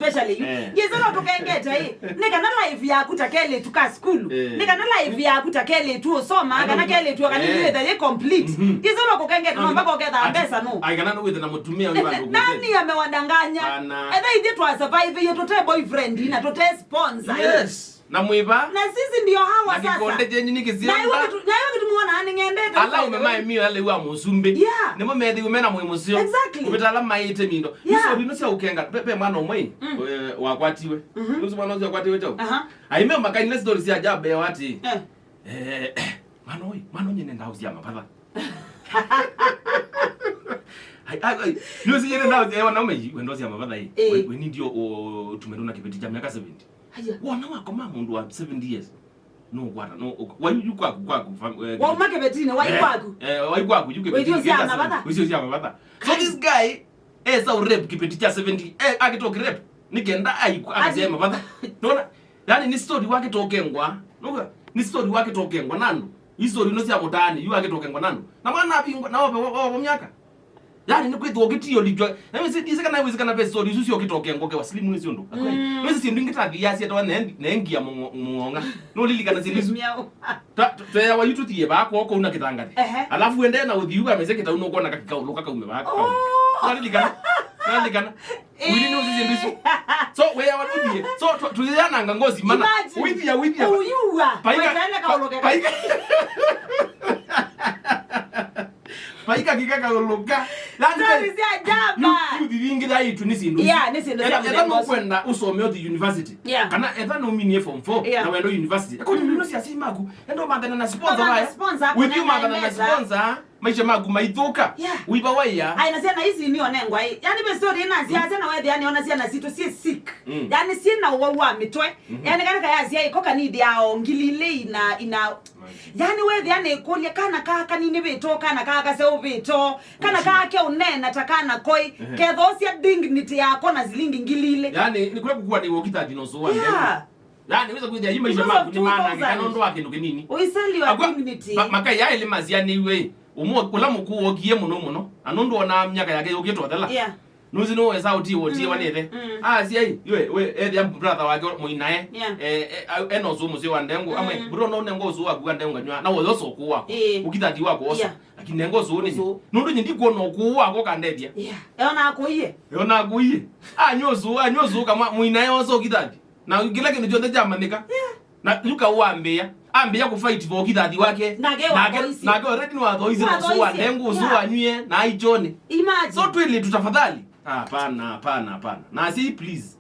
especially ngizona tukengeta hii nika na live ya kutakele tuka school nika na live ya kutakele tu soma kana kele tu kana ile the complete ngizona kukengeta mambo kwa gedha Mbesa no ai kana no withe na mutumia uri bandu nani amewadanganya either ije tu survive yo tote boyfriend na tote sponsor yes na mwiba na sisi ndio hawa sasa nakikonde jenyi nikizienda na hiyo kitu muona ani ngendete ala umema emi ale wa musumbe nimo methi umena mwimusio kubitala maite mindo iso bino cia ukenga pepe mwana omwe wakwatiwe nusu mwana ozo wakwatiwe chao aime makani stories cia jabe wati mano nyene ndauzi ya mapatha ai nusu nyene ndauzi wana umeji wendozi ya mapatha hii we ndio tumeruna kibeti cha miaka 70 wana wako mundu wa 70 years no kwata no wayu kwaku wa make betine wayu kwaku yuke betine wisio sia mabata so this guy so rap kipeti cha 70 akitoka rap nikenda akasema mabata unaona yani ni story wake tokengwa no ni story wake tokengwa nando history no sia mutani yu akitokengwa nando na mwana apingwa na opo myaka yani nikwitwa okitio lijwa na mimi sika na wizika na pesa story susi okitokengwa kwa slimu ni siondo mwezi sindu ngitaki yasi atawa nengia mungonga no lilikana silisu twa wa YouTube tie bako ko una kitangati alafu ende na uthiuga amezeke ta uno kuona kakikaulo kakaume bako nalikana wili no sisi ndisu so we ya waduye so tuliana ngozi mana withia uyuwa paika paika kikaka goloka landari sia jaba yudhiringi da yitu nisindu nisindu ya kwenda usome oti university kana etha no mini form 4 na wendo university ko ni no sia simaku endo magana na sponsor with you magana na sponsor maisha magu maithuka uiba waya ai na sia hizi ni onengwa yani be story ina sia tena wewe yani ona sia na situ si sick yani sina wa mitwe yani kana kaya sia iko kanidi yao ngilile ina yani wewe yani kulia kana kaka nini beto kana kaka se ubito kana kaka unena takana koi ketho sia dignity yako na zilingi ngilile yani ni kule kukua ni wokitaji no so wande yani weza kuja hii maisha magu ni maana kana ndo wake ndo kinini uisali wa dignity makai ya ile maziani we umo kula muku wogie muno anondo ona myaka yake yogito thela nuzi no wesa uti wanethe si ai we ya brother wake muinae eno zo muzi wa ndengo amwe bro no nengo zo wagu ndengo nywa na wozo so kuwa ukitati wako osa lakini nengo zo ni nundu nyindi kuona okuwa ko kandedia yona akuiye nyozo kama muinae ozo ukitati na kila kintu jonde jamanika na yuka uambia ambia ku fight for kidadi wake nage already no athoize so wa ndengo zo anywe na aichone so twili tutafadhali hapana na si please